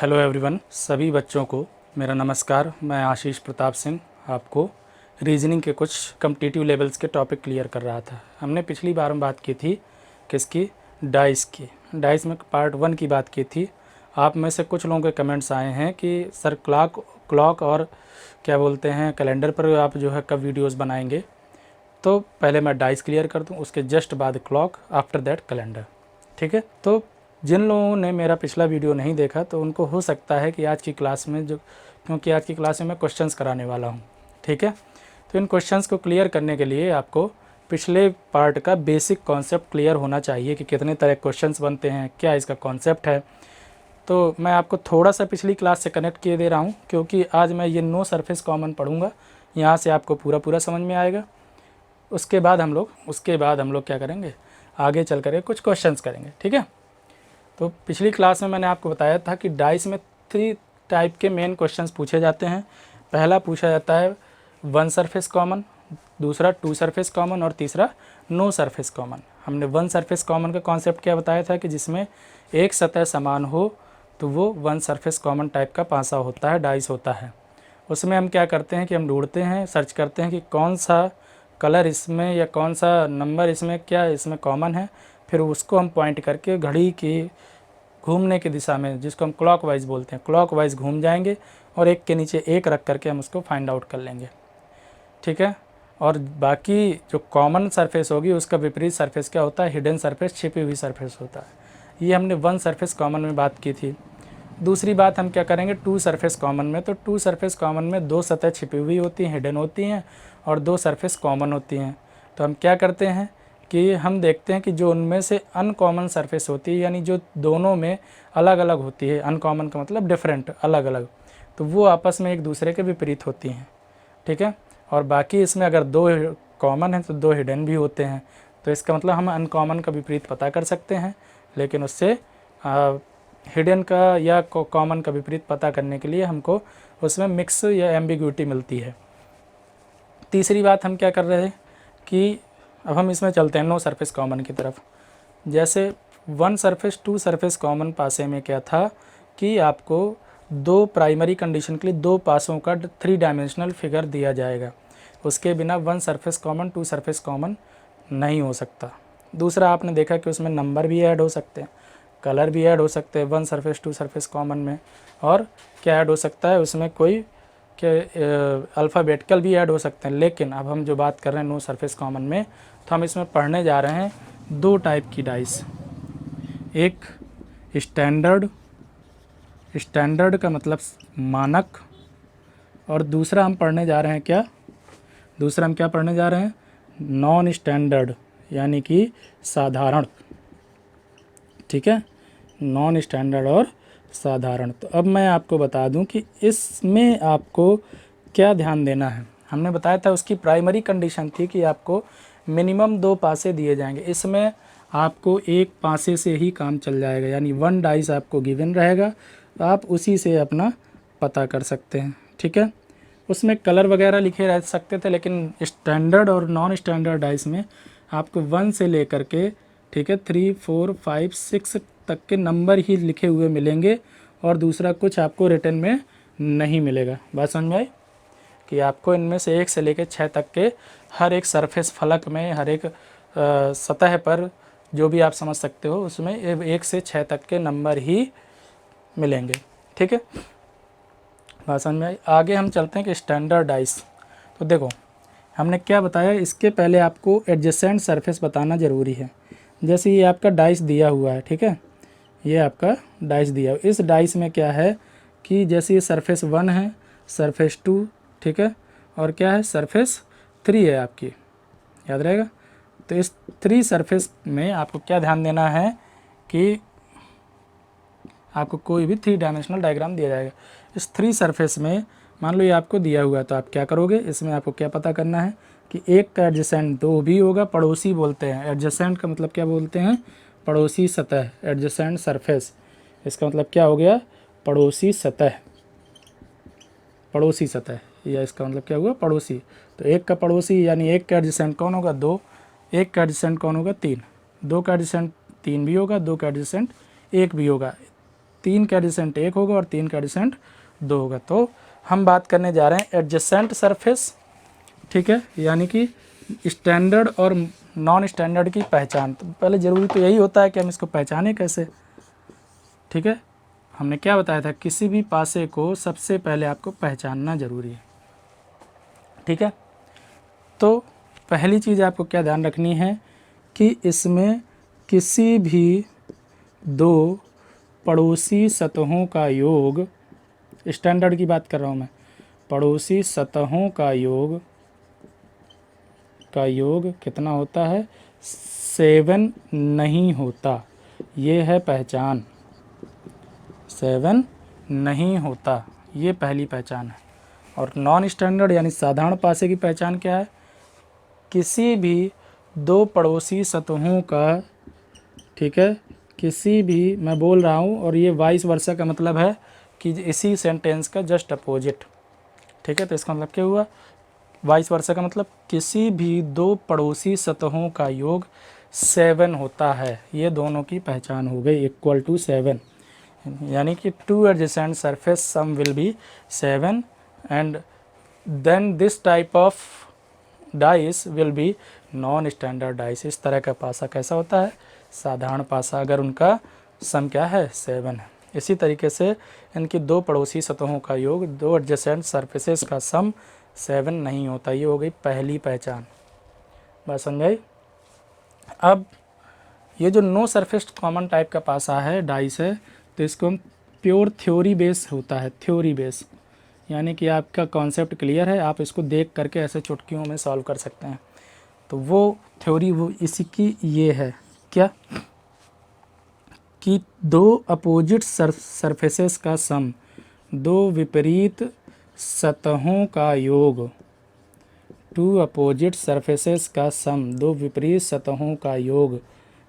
Hello everyone, सभी बच्चों को मेरा नमस्कार। मैं आशीष प्रताप सिंह आपको रीजनिंग के कुछ कॉम्पिटिटिव लेवल्स के टॉपिक क्लियर कर रहा था। हमने पिछली बार में बात की थी किसकी, डाइस की। डाइस में पार्ट 1 की बात की थी। आप में से कुछ लोगों के कमेंट्स आए हैं कि सर क्लॉक और क्या बोलते हैं कैलेंडर पर आप जो है कब वीडियोज़ बनाएंगे। तो पहले मैं डाइस क्लियर कर दूँ, उसके जस्ट बाद क्लॉक, आफ्टर दैट कैलेंडर। ठीक है। तो जिन लोगों ने मेरा पिछला वीडियो नहीं देखा तो उनको हो सकता है कि आज की क्लास में क्योंकि आज की क्लास में मैं क्वेश्चंस कराने वाला हूं। ठीक है। तो इन क्वेश्चंस को क्लियर करने के लिए आपको पिछले पार्ट का बेसिक कॉन्सेप्ट क्लियर होना चाहिए कि कितने तरह क्वेश्चंस बनते हैं, क्या इसका कॉन्सेप्ट है। तो मैं आपको थोड़ा सा पिछली क्लास से कनेक्ट किए दे रहा हूँ, क्योंकि आज मैं ये नो सरफेस कॉमन पढ़ूँगा। यहाँ से आपको पूरा समझ में आएगा। उसके बाद हम लोग क्या करेंगे, आगे चल कर कुछ क्वेश्चंस करेंगे। ठीक है। तो पिछली क्लास में मैंने आपको बताया था कि डाइस में 3 टाइप के मेन क्वेश्चंस पूछे जाते हैं। पहला पूछा जाता है 1 सरफेस कॉमन, दूसरा 2 सरफेस कॉमन और तीसरा नो सरफेस कॉमन। हमने 1 सरफेस कॉमन का कॉन्सेप्ट क्या बताया था कि जिसमें एक सतह समान हो तो वो 1 सरफेस कॉमन टाइप का पासा होता है, डाइस होता है। उसमें हम क्या करते हैं कि हम ढूंढते हैं, सर्च करते हैं कि कौन सा कलर इसमें या कौन सा नंबर इसमें कॉमन है। फिर उसको हम पॉइंट करके घड़ी की घूमने की दिशा में, जिसको हम क्लॉकवाइज बोलते हैं, क्लॉकवाइज घूम जाएंगे और एक के नीचे एक रख करके हम उसको फाइंड आउट कर लेंगे। ठीक है। और बाकी जो कॉमन सरफेस होगी उसका विपरीत सरफेस क्या होता है, हिडन सरफेस, छिपी हुई सरफेस होता है। ये हमने 1 सरफेस कॉमन में बात की थी। दूसरी बात हम क्या करेंगे 2 सरफेस कॉमन में। तो 2 सरफेस कॉमन में 2 सतह छिपी हुई होती हैं, हिडन होती हैं, और 2 सरफेस कॉमन होती हैं। तो हम क्या करते हैं कि हम देखते हैं कि जो उनमें से अनकॉमन सरफेस होती है, यानी जो दोनों में अलग अलग होती है, अनकॉमन का मतलब डिफरेंट, अलग अलग, तो वो आपस में एक दूसरे के विपरीत होती हैं। ठीक है। और बाकी इसमें अगर 2 कॉमन हैं तो 2 हिडन भी होते हैं। तो इसका मतलब हम अनकॉमन का विपरीत पता कर सकते हैं, लेकिन उससे हिडन का या कॉमन का विपरीत पता करने के लिए हमको उसमें मिक्स या एम्बिग्यूटी मिलती है। तीसरी बात हम क्या कर रहे हैं कि अब हम इसमें चलते हैं नो सरफेस कॉमन की तरफ। जैसे 1 सरफेस 2 सरफेस कॉमन पासे में क्या था कि आपको 2 प्राइमरी कंडीशन के लिए 2 पासों का 3 डायमेंशनल फिगर दिया जाएगा। उसके बिना 1 सरफेस कॉमन 2 सरफेस कॉमन नहीं हो सकता। दूसरा आपने देखा कि उसमें नंबर भी ऐड हो सकते हैं, कलर भी ऐड हो सकते हैं 1 सरफेस 2 सरफेस कॉमन में। और क्या ऐड हो सकता है उसमें, कोई के अल्फ़ाबेटिकल भी ऐड हो सकते हैं। लेकिन अब हम जो बात कर रहे हैं नो सरफेस कॉमन में, तो हम इसमें पढ़ने जा रहे हैं 2 टाइप की डाइस। एक स्टैंडर्ड का मतलब मानक, और दूसरा हम पढ़ने जा रहे हैं क्या पढ़ने जा रहे हैं, नॉन स्टैंडर्ड, यानी कि साधारण। ठीक है। नॉन स्टैंडर्ड और साधारण। तो अब मैं आपको बता दूं कि इसमें आपको क्या ध्यान देना है। हमने बताया था उसकी प्राइमरी कंडीशन थी कि आपको मिनिमम 2 पासे दिए जाएंगे। इसमें आपको एक पासे से ही काम चल जाएगा, यानी 1 डाइस आपको गिवन रहेगा, आप उसी से अपना पता कर सकते हैं। ठीक है। उसमें कलर वगैरह लिखे रह सकते थे, लेकिन स्टैंडर्ड और नॉन स्टैंडर्ड डाइस में आपको 1 से लेकर के, ठीक है, 3 4 5 6 तक के नंबर ही लिखे हुए मिलेंगे, और दूसरा कुछ आपको रिटर्न में नहीं मिलेगा। बात समझ में आई कि आपको इनमें से 1 से लेकर 6 तक के हर एक सरफेस फलक में, हर एक सतह पर, जो भी आप समझ सकते हो, उसमें 1 से 6 तक के नंबर ही मिलेंगे। ठीक है। बात समझ में आई। आगे हम चलते हैं कि स्टैंडर्ड डाइस। तो देखो हमने क्या बताया, इसके पहले आपको एडजेसेंट सरफेस बताना ज़रूरी है। जैसे ये आपका डाइस दिया हुआ है, ठीक है, ये आपका डाइस दिया हुआ। इस डाइस में क्या है कि जैसे ये सरफेस 1 है, सरफेस 2, ठीक है, और क्या है, सरफेस 3 है आपकी, याद रहेगा। तो इस 3 सरफेस में आपको क्या ध्यान देना है कि आपको कोई भी 3 डायमेंशनल डायग्राम दिया जाएगा। इस 3 सरफेस में मान लो ये आपको दिया हुआ है, तो आप क्या करोगे, इसमें आपको क्या पता करना है कि एक का एडजेसेंट 2 भी होगा, पड़ोसी बोलते हैं। एडजेसेंट का मतलब क्या बोलते हैं, पड़ोसी सतह, एडजेसेंट सरफेस। इसका मतलब क्या हो गया, पड़ोसी सतह, पड़ोसी सतह, या इसका मतलब क्या हुआ, पड़ोसी। तो एक का पड़ोसी यानी एक का एडजेसेंट कौन होगा, 2, एक का एडजेसेंट कौन होगा, 3, 2 का एडजेसेंट 3 भी होगा, 2 का एडजेसेंट 1 भी होगा। 3 का एडजेसेंट 1 होगा और 3 का एडजेसेंट 2 होगा। तो हम बात करने जा रहे हैं एडजेसेंट सरफेस, ठीक है, यानी कि स्टैंडर्ड और नॉन स्टैंडर्ड की पहचान। तो पहले ज़रूरी तो यही होता है कि हम इसको पहचानें कैसे, ठीक है। हमने क्या बताया था, किसी भी पासे को सबसे पहले आपको पहचानना ज़रूरी है, ठीक है। तो पहली चीज़ आपको क्या ध्यान रखनी है कि इसमें किसी भी दो पड़ोसी सतहों का योग, स्टैंडर्ड की बात कर रहा हूँ मैं, पड़ोसी सतहों का योग कितना होता है, 7 नहीं होता। ये है पहचान, 7 नहीं होता, ये पहली पहचान है। और नॉन स्टैंडर्ड यानी साधारण पासे की पहचान क्या है, किसी भी दो पड़ोसी सतहों का, ठीक है, किसी भी, मैं बोल रहा हूँ और ये वाइस वर्सा का मतलब है कि इसी सेंटेंस का जस्ट अपोजिट, ठीक है। तो इसका मतलब क्या हुआ, वाइस वर्सा का मतलब किसी भी दो पड़ोसी सतहों का योग 7 होता है। ये दोनों की पहचान हो गई, इक्वल टू 7, यानी कि 2 adjacent surface sum will be 7 and then this type of dice will be non standard dice. इस तरह का पासा कैसा होता है, साधारण पासा, अगर उनका सम क्या है, 7 है। इसी तरीके से इनकी दो पड़ोसी सतहों का योग, दो एडजेसेंट सरफेसेस का सम 7 नहीं होता। ये हो गई पहली पहचान, बात समझाई। अब ये जो नो सरफेस कॉमन टाइप का पासा है, डाइस है, तो इसको हम प्योर थ्योरी बेस होता है, थ्योरी बेस, यानी कि आपका कॉन्सेप्ट क्लियर है, आप इसको देख करके ऐसे चुटकियों में सॉल्व कर सकते हैं। तो वो थ्योरी वो इसी की ये है क्या, कि दो अपोजिट सरफेसेस का सम, दो विपरीत सतहों का योग, 2 अपोजिट सरफेसेस का सम, दो विपरीत सतहों का योग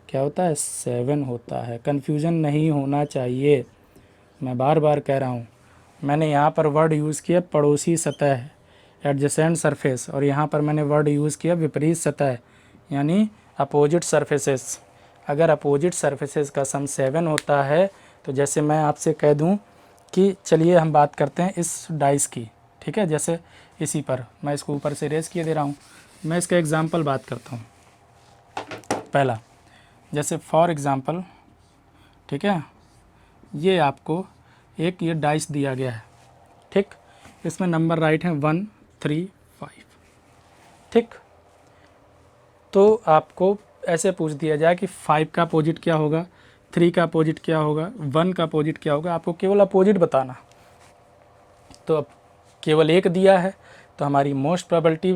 क्या होता है, 7 होता है। कन्फ्यूज़न नहीं होना चाहिए, मैं बार बार कह रहा हूँ। मैंने यहाँ पर वर्ड यूज़ किया पड़ोसी सतह, एडजेसेंट सरफेस, और यहाँ पर मैंने वर्ड यूज़ किया विपरीत सतह, यानी अपोजिट सरफेसेस। अगर अपोजिट सरफेसेस का सम 7 होता है, तो जैसे मैं आपसे कह दूँ कि चलिए हम बात करते हैं इस डाइस की, ठीक है, जैसे इसी पर मैं इसको ऊपर से रेस किए दे रहा हूँ। मैं इसका एग्जांपल बात करता हूँ। पहला, जैसे फॉर एग्ज़ाम्पल, ठीक है, ये आपको एक ये डाइस दिया गया है, ठीक, इसमें नंबर राइट हैं 1 3 5, ठीक। तो आपको ऐसे पूछ दिया जाए कि 5 का अपोजिट क्या होगा, 3 का अपोजिट क्या होगा, 1 का अपोजिट क्या होगा, आपको केवल अपोजिट बताना। तो अब केवल एक दिया है, तो हमारी मोस्ट प्रोबेबिलिटी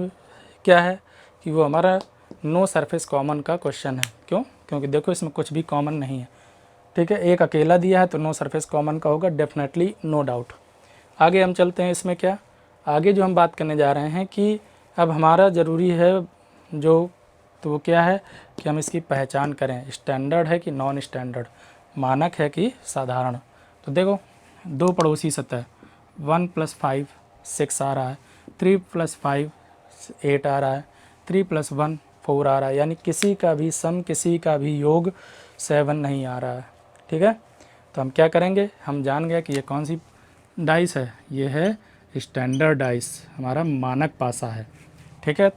क्या है कि वो हमारा नो सरफेस कॉमन का क्वेश्चन है। क्यों, क्योंकि देखो इसमें कुछ भी कॉमन नहीं है, ठीक है। एक अकेला दिया है तो नो सरफेस कॉमन का होगा डेफिनेटली, नो डाउट। आगे हम चलते हैं, इसमें क्या, आगे जो हम बात करने जा रहे हैं कि अब हमारा ज़रूरी है जो, तो वो क्या है कि हम इसकी पहचान करें, स्टैंडर्ड है कि नॉन स्टैंडर्ड, मानक है कि साधारण। तो देखो दो पड़ोसी सतह, 1 + 5 6 आ रहा है, 3 + 5 8 आ रहा है, 3 + 1 4 आ रहा है, यानी किसी का भी सम, किसी का भी योग 7 नहीं आ रहा है, ठीक है। तो हम क्या करेंगे, हम जान गए कि ये कौन सी डाइस है, ये है स्टैंडर्ड डाइस, हमारा मानक पासा है, ठीक है।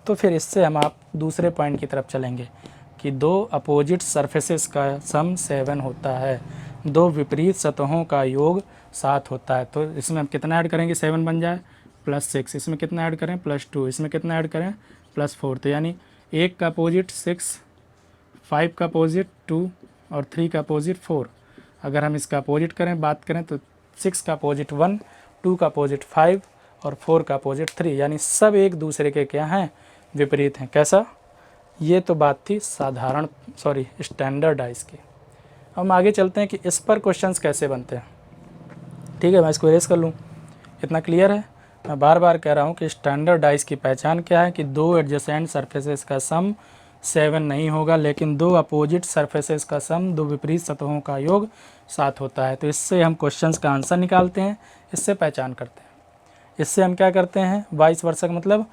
तो फिर इससे हम आप दूसरे पॉइंट की तरफ चलेंगे कि दो अपोजिट सरफेसेस का सम 7 होता है, दो विपरीत सतहों का योग 7 होता है। तो इसमें हम कितना ऐड करेंगे, 7 बन जाए +6, इसमें कितना ऐड करें +2, इसमें कितना ऐड करें +4, तो यानी 1 का अपोजिट 6, 5 का अपोजिट 2 और 3 का अपोजिट 4। अगर हम इसका अपोजिट करें, बात करें, तो 6 का अपोजिट 1, 2 का अपोजिट 5 और 4 का अपोजिट 3, यानी सब एक दूसरे के क्या हैं, विपरीत हैं। कैसा, ये तो बात थी साधारण स्टैंडर्ड डाइस की। अब हम आगे चलते हैं कि इस पर क्वेश्चंस कैसे बनते हैं, ठीक है। मैं इसको इरेज कर लूँ, इतना क्लियर है। मैं बार बार कह रहा हूँ कि स्टैंडर्ड डाइस की पहचान क्या है कि दो एडजेसेंट सरफेसेस का सम 7 नहीं होगा, लेकिन दो अपोजिट सरफेसेस का सम, दो विपरीत सतहों का योग 7 होता है। तो इससे हम क्वेश्चंस का आंसर निकालते हैं, इससे पहचान करते हैं। इससे हम क्या करते हैं, वाइस वर्सा का मतलब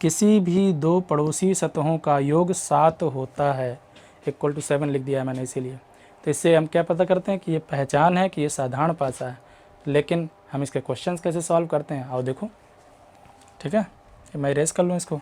किसी भी दो पड़ोसी सतहों का योग 7 होता है, = 7 लिख दिया है मैंने इसीलिए। तो इससे हम क्या पता करते हैं कि ये पहचान है कि ये साधारण भाषा है। लेकिन हम इसके क्वेश्चंस कैसे सॉल्व करते हैं आओ देखो। ठीक है, मैं इरेज कर लूँ इसको।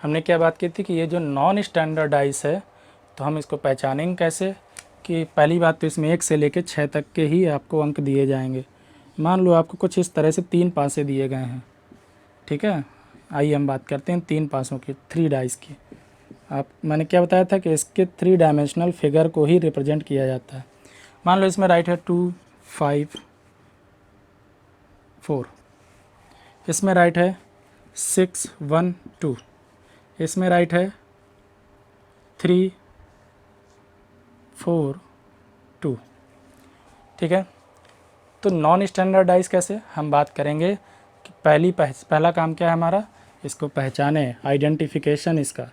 हमने क्या बात की थी कि ये जो नॉन स्टैंडर्डाइज है, तो हम इसको पहचानेंगे कैसे कि पहली बात तो इसमें 1 से लेकर 6 तक के ही आपको अंक दिए जाएंगे। मान लो आपको कुछ इस तरह से 3 पासे दिए गए हैं। ठीक है, आइए हम बात करते हैं 3 पासों की, 3 डाइस की। मैंने क्या बताया था कि इसके 3 डायमेंशनल फिगर को ही रिप्रेजेंट किया जाता है। मान लो इसमें राइट है 2, 5, 4, इसमें राइट है 6, 1, 2, इसमें राइट है 3, 4, 2। ठीक है, तो नॉन स्टैंडर्डाइज कैसे हम बात करेंगे कि पहला काम क्या है हमारा, इसको पहचाने, आइडेंटिफिकेशन। इसका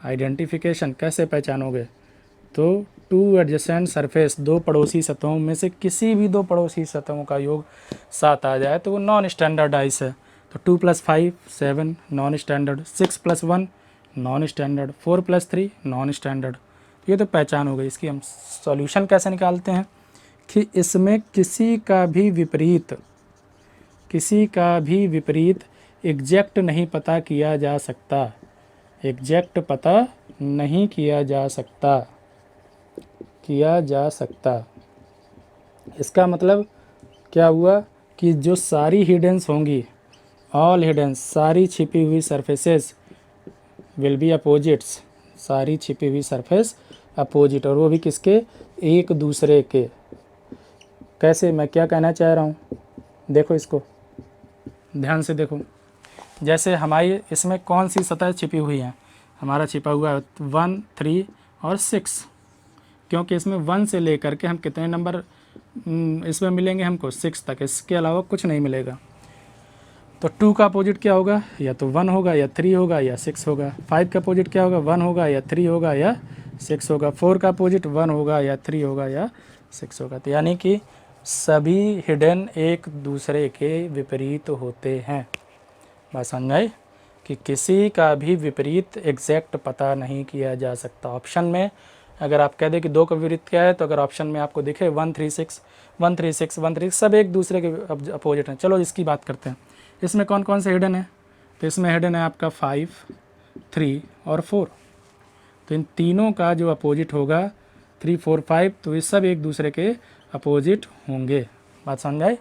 आइडेंटिफिकेशन कैसे पहचानोगे, तो 2 एडजेसेंट सरफेस, 2 पड़ोसी सतहों में से किसी भी 2 पड़ोसी सतहों का योग 7 आ जाए तो वो नॉन स्टैंडर्डाइज है। तो 2 + 5 7 non standard, 6 + 1 non standard, 4 + 3 non standard. ये तो पहचान हो गई। इसकी हम सॉल्यूशन कैसे निकालते हैं कि इसमें किसी का भी विपरीत एग्जैक्ट नहीं पता किया जा सकता, एग्जैक्ट पता नहीं किया जा सकता। इसका मतलब क्या हुआ कि जो सारी हिडन्स होंगी, ऑल हिडन्स, सारी छिपी हुई सरफेसेस विल बी अपोजिट्स, सारी छिपी हुई सरफेस अपोजिट, और वो भी किसके, एक दूसरे के। कैसे, मैं क्या कहना चाह रहा हूँ, देखो इसको ध्यान से देखो। जैसे हमारी इसमें कौन सी सतह छिपी हुई है, हमारा छिपा हुआ है 1, 3 और 6, क्योंकि इसमें 1 से लेकर के हम कितने नंबर इसमें मिलेंगे हमको, 6 तक, इसके अलावा कुछ नहीं मिलेगा। तो 2 का अपोजिट क्या होगा, या तो 1 होगा या 3 होगा या 6 होगा। 5 का अपोजिट क्या होगा, 1 होगा या 3 होगा या 6 होगा। 4 का अपोजिट 1 होगा या 3 होगा या 6 होगा। तो यानी कि सभी हिडन एक दूसरे के विपरीत होते हैं। बात समझ आई कि किसी का भी विपरीत एग्जैक्ट पता नहीं किया जा सकता। ऑप्शन में अगर आप कह दें कि 2 का विपरीत क्या है, तो अगर ऑप्शन में आपको दिखे 1 3 6 1 3 6 1 3, सब एक दूसरे के अपोजिट हैं। चलो इसकी बात करते हैं, इसमें कौन कौन से हिडन है। तो इसमें हिडन है आपका 5, 3 और 4। तो इन तीनों का जो अपोजिट होगा 3, 4, 5, तो ये सब एक दूसरे के अपोजिट होंगे। बात समझ आई।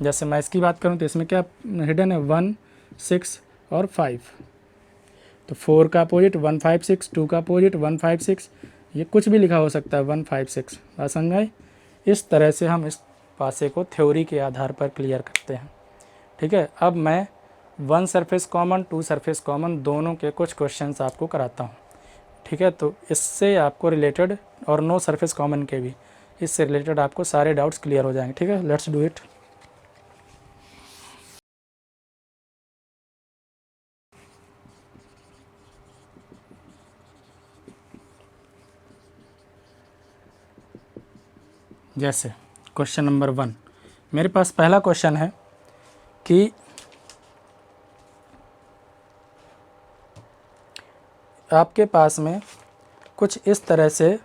जैसे मैं इसकी बात करूं तो इसमें क्या हिडन है, 1, 6 और 5। तो 4 का अपोजिट 1, 5, 6, 2 का अपोजिट 1, 5, 6, ये कुछ भी लिखा हो सकता है 1, 5, 6। बात समझ आई। इस तरह से हम इस पासे को थ्योरी के आधार पर क्लियर करते हैं। ठीक है, अब मैं 1 सरफेस कॉमन, 2 सरफेस कॉमन दोनों के कुछ क्वेश्चंस आपको कराता हूँ। ठीक है, तो इससे आपको रिलेटेड, और नो सरफेस कॉमन के भी, इससे रिलेटेड आपको सारे डाउट्स क्लियर हो जाएंगे। ठीक है, लेट्स डू इट। जैसे क्वेश्चन नंबर 1, मेरे पास पहला क्वेश्चन है कि आपके पास में कुछ इस तरह से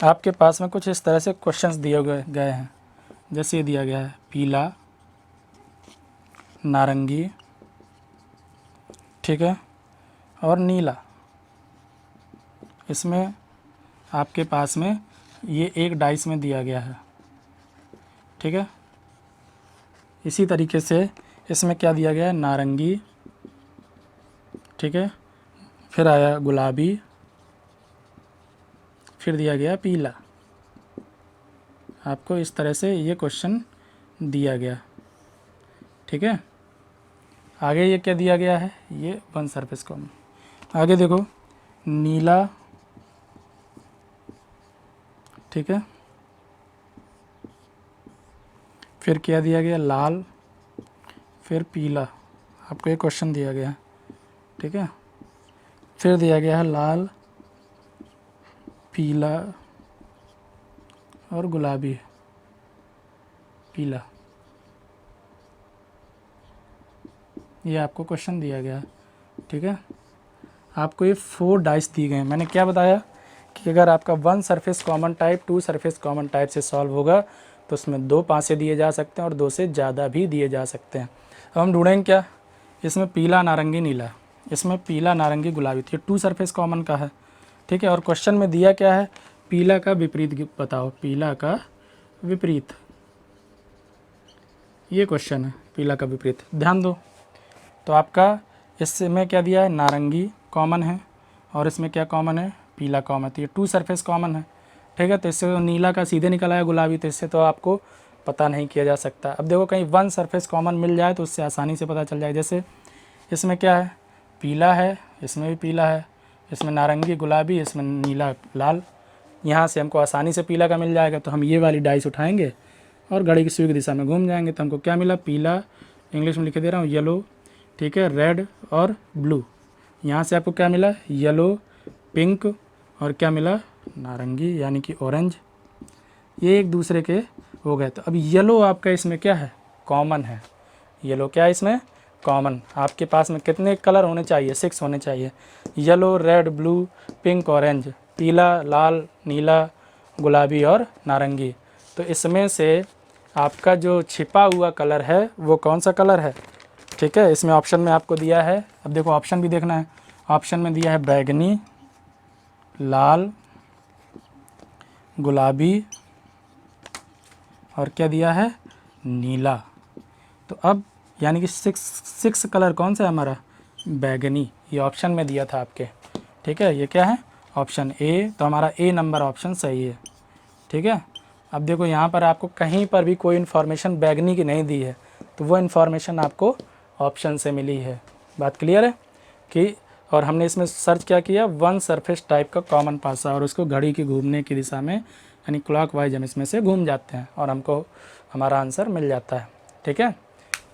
आपके पास में कुछ इस तरह से क्वेश्चंस दिए गए हैं। जैसे ये दिया गया है पीला, नारंगी, ठीक है, और नीला। इसमें आपके पास में ये एक डाइस में दिया गया है। ठीक है, इसी तरीके से इसमें क्या दिया गया है, नारंगी, ठीक है, फिर आया गुलाबी, फिर दिया गया पीला। आपको इस तरह से ये क्वेश्चन दिया गया। ठीक है, आगे ये क्या दिया गया है, ये 1 सरफेस कॉमन। आगे देखो नीला, ठीक है, फिर क्या दिया गया, लाल, फिर पीला, आपको एक क्वेश्चन दिया गया, ठीक है। फिर दिया गया है लाल, पीला और गुलाबी, पीला, ये आपको क्वेश्चन दिया गया, ठीक है। आपको ये 4 डाइस दी गए। मैंने क्या बताया कि अगर आपका 1 surface common type 2 surface common type से सॉल्व होगा तो उसमें 2 पासे दिए जा सकते हैं और 2 से ज़्यादा भी दिए जा सकते हैं। अब हम ढूंढेंगे क्या, इसमें पीला, नारंगी, नीला, इसमें पीला, नारंगी, गुलाबी, तो ये 2 सरफेस कॉमन का है, ठीक है। और क्वेश्चन में दिया क्या है, पीला का विपरीत बताओ, पीला का विपरीत, ये क्वेश्चन है, पीला का विपरीत, ध्यान दो। तो आपका इसमें क्या दिया है, नारंगी कॉमन है और इसमें क्या कॉमन है, पीला कॉमन है, तो ये 2 सरफेस कॉमन है, ठीक है। तो इससे तो नीला का सीधे निकल आया गुलाबी, तो इससे तो आपको पता नहीं किया जा सकता। अब देखो कहीं 1 सरफेस कॉमन मिल जाए तो उससे आसानी से पता चल जाए। जैसे इसमें क्या है, पीला है, इसमें भी पीला है, इसमें नारंगी, गुलाबी, इसमें नीला, लाल, यहाँ से हमको आसानी से पीला का मिल जाएगा। तो हम ये वाली डाइस उठाएंगे और घड़ी की सुई की दिशा में घूम जाएंगे, तो हमको क्या मिला, पीला, इंग्लिश में लिख दे रहा हूँ येलो, ठीक है, रेड और ब्लू। यहाँ से आपको क्या मिला, येलो, पिंक और क्या मिला, नारंगी यानी कि ऑरेंज, ये एक दूसरे के हो गए। तो अब येलो आपका इसमें क्या है, कॉमन है, येलो क्या है इसमें कॉमन। आपके पास में कितने कलर होने चाहिए, 6 होने चाहिए, yellow, red, blue, pink, orange, पीला, लाल, नीला, गुलाबी और नारंगी। तो इसमें से आपका जो छिपा हुआ कलर है वो कौन सा कलर है, ठीक है। इसमें ऑप्शन में आपको दिया है, अब देखो ऑप्शन भी देखना है, ऑप्शन में दिया है बैगनी, लाल, गुलाबी और क्या दिया है, नीला। तो अब यानी कि 6 कलर कौन सा है हमारा, बैगनी, ये ऑप्शन में दिया था आपके, ठीक है। ये क्या है, ऑप्शन ए, तो हमारा ए नंबर ऑप्शन सही है, ठीक है। अब देखो यहाँ पर आपको कहीं पर भी कोई इन्फॉर्मेशन बैगनी की नहीं दी है, तो वो इन्फॉर्मेशन आपको ऑप्शन से मिली है। बात क्लियर है कि, और हमने इसमें सर्च क्या किया, 1 सरफेस टाइप का कॉमन पासा, और उसको घड़ी की घूमने की दिशा में यानी क्लॉकवाइज हम इसमें से घूम जाते हैं और हमको हमारा आंसर मिल जाता है, ठीक है।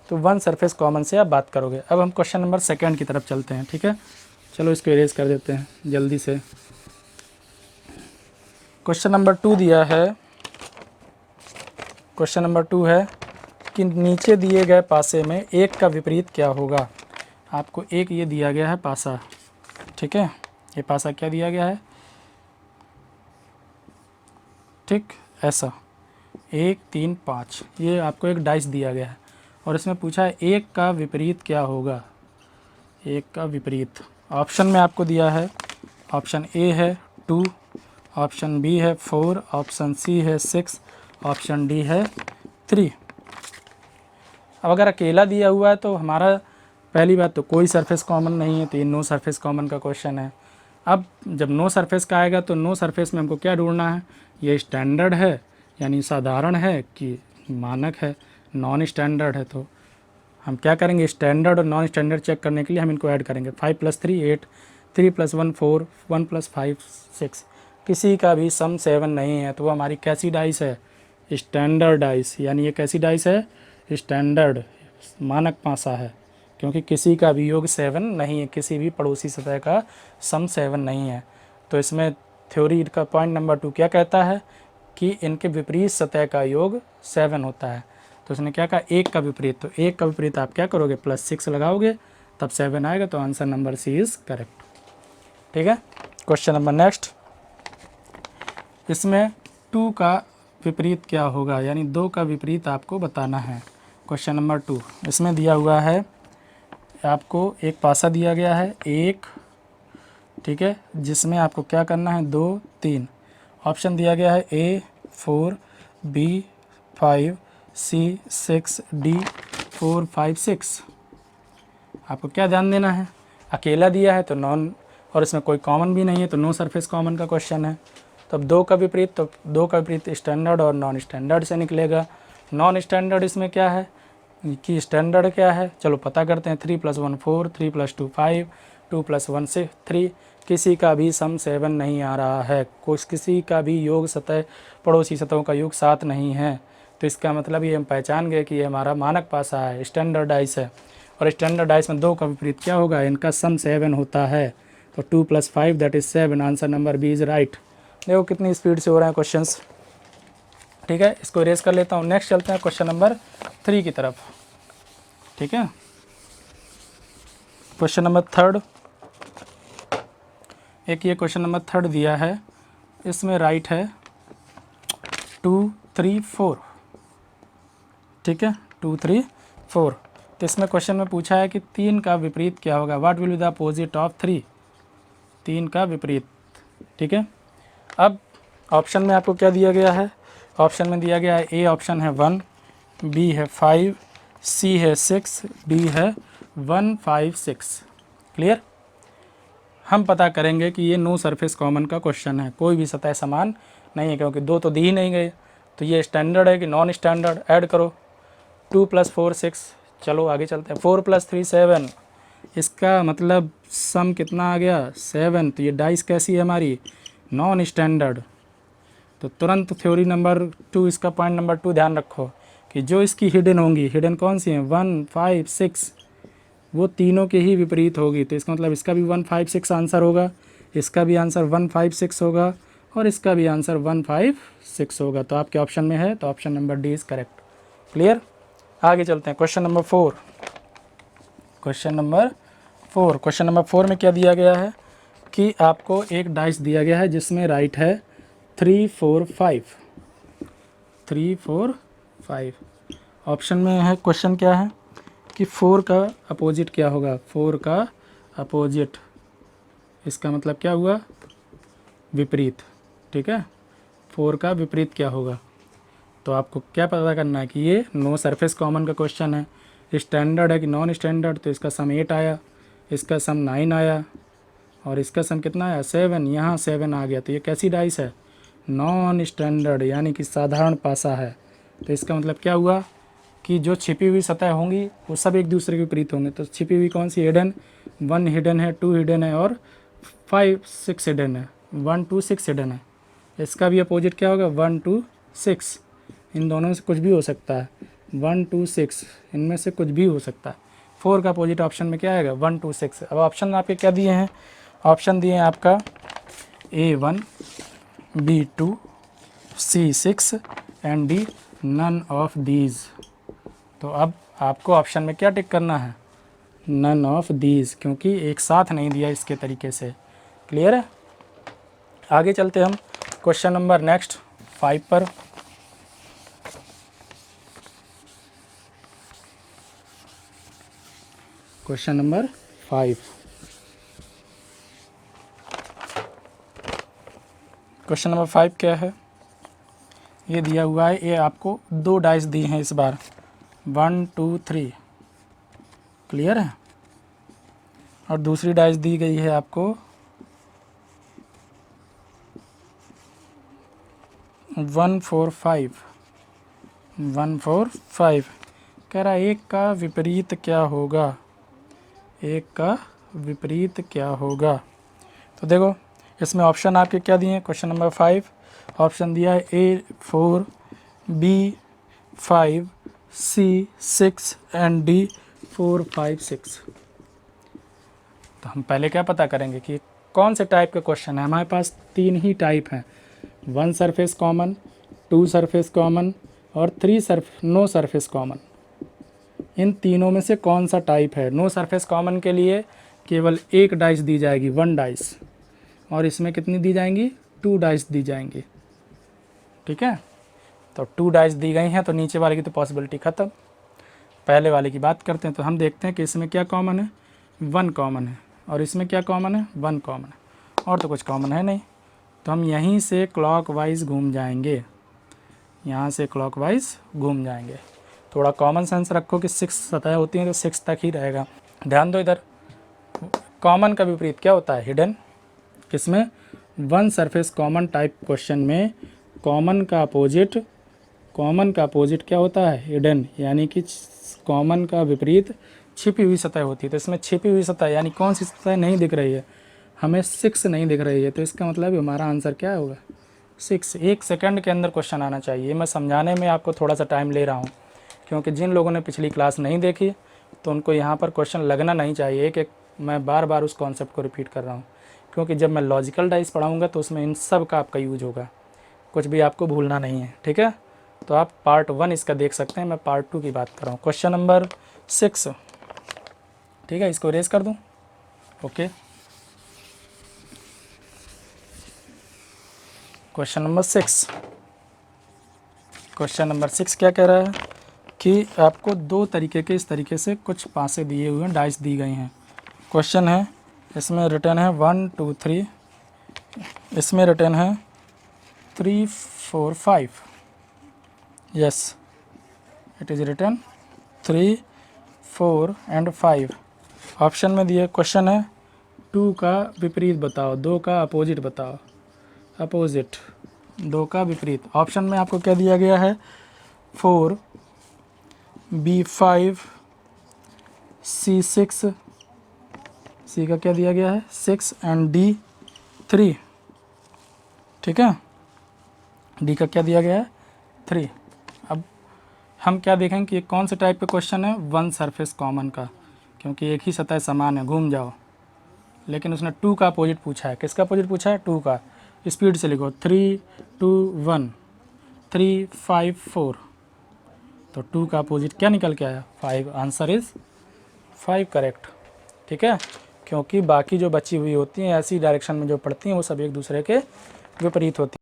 तो 1 सरफेस कॉमन से आप बात करोगे। अब हम क्वेश्चन नंबर 2 की तरफ चलते हैं, ठीक है। चलो इसको इरेज कर देते हैं जल्दी से। क्वेश्चन नंबर 2 दिया है, क्वेश्चन नंबर 2 है कि नीचे दिए गए पासे में एक का विपरीत क्या होगा। आपको एक ये दिया गया है पासा, ठीक है, ये पासा क्या दिया गया है, ठीक, ऐसा 1 3 5, ये आपको एक डाइस दिया गया है और इसमें पूछा है एक का विपरीत क्या होगा, एक का विपरीत। ऑप्शन में आपको दिया है, ऑप्शन ए है 2, ऑप्शन बी है 4, ऑप्शन सी है 6, ऑप्शन डी है 3। अब अगर अकेला दिया हुआ है तो हमारा पहली बात तो कोई सरफेस कॉमन नहीं है, तो ये नो सरफेस कॉमन का क्वेश्चन है। अब जब नो सरफेस का आएगा तो नो सरफेस में हमको क्या ढूंढना है, ये स्टैंडर्ड है यानी साधारण है कि मानक है, नॉन स्टैंडर्ड है। तो हम क्या करेंगे, स्टैंडर्ड और नॉन स्टैंडर्ड चेक करने के लिए हम इनको ऐड करेंगे। 5 + 3 8, 3 + 1 4, 1 + 5 6, किसी का भी सम 7 नहीं है, तो वो हमारी कैसी डाइस है, स्टैंडर्ड डाइस, यानी ये कैसी डाइस है, स्टैंडर्ड मानक पासा है, क्योंकि किसी का भी योग 7 नहीं है, किसी भी पड़ोसी सतह का सम 7 नहीं है। तो इसमें थ्योरी का पॉइंट नंबर 2 क्या कहता है कि इनके विपरीत सतह का योग 7 होता है। तो उसने क्या कहा, एक का विपरीत, तो एक का विपरीत आप क्या करोगे, +6 लगाओगे तब 7 आएगा, तो answer number C is correct, ठीक है। क्वेश्चन नंबर नेक्स्ट, इसमें 2 का विपरीत क्या होगा, यानी 2 का विपरीत आपको बताना है। क्वेश्चन नंबर 2, इसमें दिया हुआ है आपको एक पासा दिया गया है 1, ठीक है, जिसमें आपको क्या करना है 2 3, ऑप्शन दिया गया है A 4, B 5, C 6, D 4 5 6। आपको क्या ध्यान देना है, अकेला दिया है तो नॉन, और इसमें कोई कॉमन भी नहीं है तो नो सरफेस कॉमन का क्वेश्चन है। तो अब 2 का विपरीत, तो 2 का विपरीत स्टैंडर्ड और नॉन स्टैंडर्ड से निकलेगा। नॉन स्टैंडर्ड इसमें क्या है कि स्टैंडर्ड क्या है, चलो पता करते हैं। 3 + 1 4, 3 + 2 5, 2 + 1 6 3, किसी का भी सम 7 नहीं आ रहा है, किसी का भी योग सतह पड़ोसी सतहों का योग 7 नहीं है, तो इसका मतलब ये हम पहचान गए कि ये हमारा मानक पासा है, स्टैंडर्ड डाइस है। और स्टैंडर्ड डाइस में 2 का विपरीत क्या होगा, इनका सम 7 होता है। तो 2 + 5 that is 7। Answer number B is right. देखो कितनी स्पीड से हो रहे हैं क्वेश्चंस। ठीक है, इसको इरेज कर लेता हूँ। नेक्स्ट चलते हैं क्वेश्चन नंबर 3 की तरफ। ठीक है, क्वेश्चन नंबर 3, एक ये क्वेश्चन नंबर 3 दिया है, इसमें राइट है 2, 3, 4। ठीक है, 2, 3, 4। तो इसमें क्वेश्चन में पूछा है कि 3 का विपरीत क्या होगा, what will be the opposite of 3, 3 का विपरीत। ठीक है, अब ऑप्शन में आपको क्या दिया गया है, ऑप्शन में दिया गया है ए ऑप्शन है 1, बी है 5, सी है 6, डी है 1, 5, 6। क्लियर। हम पता करेंगे कि ये नो सरफेस कॉमन का क्वेश्चन है, कोई भी सतह समान नहीं है, क्योंकि 2 तो दी ही नहीं गए। तो ये स्टैंडर्ड है कि नॉन स्टैंडर्ड, ऐड करो। 2 + 4 6। चलो आगे चलते हैं। 4 + 3 7। इसका मतलब सम कितना आ गया, 7। तो ये डाइस कैसी है हमारी, नॉन स्टैंडर्ड। तो तुरंत थ्योरी नंबर 2, इसका पॉइंट नंबर 2 ध्यान रखो कि जो इसकी हिडन होंगी, हिडन कौन सी हैं, 1, 5, 6, वो तीनों के ही विपरीत होगी। तो इसका मतलब इसका भी 1, 5, 6 आंसर होगा, इसका भी आंसर 1, 5, 6 होगा, और इसका भी आंसर 1, 5, 6 होगा। तो आपके ऑप्शन में है, तो option number D is correct. Clear. आगे चलते हैं question number 4। Question number 4, question number 4 में क्या दिया गया है कि आपको एक डाइस दिया गया है जिसमें राइट है 3, 4, 5, 3, 4, 5। ऑप्शन में है, क्वेश्चन क्या है कि 4 का अपोजिट क्या होगा, 4 का अपोजिट, इसका मतलब क्या हुआ, विपरीत। ठीक है, 4 का विपरीत क्या होगा। तो आपको क्या पता करना है कि ये नो सरफेस कॉमन का क्वेश्चन है, स्टैंडर्ड है कि नॉन स्टैंडर्ड। तो इसका सम 8 आया, इसका सम 9 आया, और इसका सम कितना आया, 7। यहाँ 7 आ गया। तो ये कैसी डाइस है, नॉन स्टैंडर्ड, यानी कि साधारण पासा है। तो इसका मतलब क्या हुआ कि जो छिपी हुई सतह होंगी वो सब एक दूसरे के विपरीत होंगे। तो छिपी हुई कौन सी, हिडन, 1 हिडन है, 2 हिडन है, और 5, 6 हिडन है, 1, 2, 6 हिडन है। इसका भी अपोजिट क्या होगा, 1, 2, 6। इन दोनों में से कुछ भी हो सकता है, 1, 2, 6, इनमें से कुछ भी हो सकता है। 4 का अपोजिट ऑप्शन में क्या आएगा, 1, 2, 6। अब ऑप्शन आपके क्या दिए हैं, ऑप्शन दिए हैं आपका A1, B2, C6 and D none of these. तो अब आपको ऑप्शन में क्या टिक करना है, नन ऑफ दीज, क्योंकि एक साथ नहीं दिया इसके तरीके से। क्लियर है। आगे चलते हम क्वेश्चन नंबर नेक्स्ट 5 पर। क्वेश्चन नंबर 5, क्वेश्चन नंबर 5 क्या है, ये दिया हुआ है, ये आपको 2 डाइस दी हैं इस बार, 1, 2, 3। क्लियर है। और दूसरी डाइस दी गई है आपको 1, 4, 5, 1, 4, 5। कह रहा है एक का विपरीत क्या होगा, एक का विपरीत क्या होगा। तो देखो इसमें ऑप्शन आपके क्या दिए हैं, क्वेश्चन नंबर 5 ऑप्शन दिया है A4, B5, C6 and D4, 5, 6। तो हम पहले क्या पता करेंगे कि कौन से टाइप के क्वेश्चन है। हमारे पास 3 ही टाइप हैं, 1 सरफेस कॉमन, 2 सरफेस कॉमन, और 3 नो सरफेस कॉमन। इन तीनों में से कौन सा टाइप है। नो सरफेस कॉमन के लिए केवल एक डाइस दी जाएगी, 1 डाइस, और इसमें कितनी दी जाएंगी, 2 डाइस दी जाएंगी। ठीक है, तो 2 डाइस दी गई हैं, तो नीचे वाले की तो पॉसिबिलिटी ख़त्म। पहले वाले की बात करते हैं, तो हम देखते हैं कि इसमें क्या कॉमन है, 1 कॉमन है, और इसमें क्या कॉमन है, 1 कॉमन है, और तो कुछ कॉमन है नहीं। तो हम यहीं से क्लॉकवाइज घूम जाएंगे, यहाँ से क्लॉकवाइज घूम जाएंगे। थोड़ा कॉमन सेंस रखो कि 6 सतह होती हैं तो 6 तक ही रहेगा। ध्यान दो इधर, कॉमन का विपरीत क्या होता है, हिडन। किसमें, 1 सरफेस कॉमन टाइप क्वेश्चन में कॉमन का अपोजिट क्या होता है, हिडन, यानी कि कॉमन का विपरीत छिपी हुई सतह होती है। तो इसमें छिपी हुई सतह यानी कौन सी सतह नहीं दिख रही है, हमें 6 नहीं दिख रही है। तो इसका मतलब हमारा आंसर क्या होगा, 6, 1 सेकंड के अंदर क्वेश्चन आना चाहिए। मैं समझाने में आपको थोड़ा सा टाइम ले रहा हूँ, क्योंकि जिन लोगों ने पिछली क्लास नहीं देखी तो उनको यहाँ पर क्वेश्चन लगना नहीं चाहिए। एक मैं बार बार उस कॉन्सेप्ट को रिपीट कर रहा हूँ, क्योंकि जब मैं लॉजिकल डाइस पढ़ाऊँगा तो उसमें इन सब का आपका यूज होगा, कुछ भी आपको भूलना नहीं है, ठीक है। तो आप पार्ट 1 इसका देख सकते हैं, मैं पार्ट 2 की बात कर रहा हूँ। क्वेश्चन नंबर 6, ठीक है, इसको रेज कर दूँ, okay. Question number 6, question number 6 क्या कह रहा है कि आपको 2 तरीके के इस तरीके से कुछ पासे दिए हुए हैं, डाइस दी गई हैं। क्वेश्चन है, इसमें रिटर्न है 1 2 3, इसमें रिटर्न है 3 4 5, yes it is return 3 4 and 5। Option में दिए क्वेश्चन है 2 का विपरीत बताओ, 2 का अपोजिट बताओ, अपोजिट 2 का विपरीत। ऑप्शन में आपको क्या दिया गया है 4, B5, C6, सी का क्या दिया गया है 6 एंड D3, ठीक है, डी का क्या दिया गया है 3। अब हम क्या देखेंगे कि कौन से टाइप के क्वेश्चन है, वन सरफेस कॉमन का, क्योंकि एक ही सतह समान है, घूम जाओ। लेकिन उसने 2 का अपोजिट पूछा है, किसका अपोजिट पूछा है 2 का। स्पीड से लिखो 3 2 1 3 5 4, तो 2 का अपोजिट क्या निकल के आया 5, आंसर इज़ 5 करेक्ट, ठीक है। क्योंकि बाकी जो बची हुई होती हैं ऐसी डायरेक्शन में जो पढ़ती हैं वो सब एक दूसरे के विपरीत होती हैं।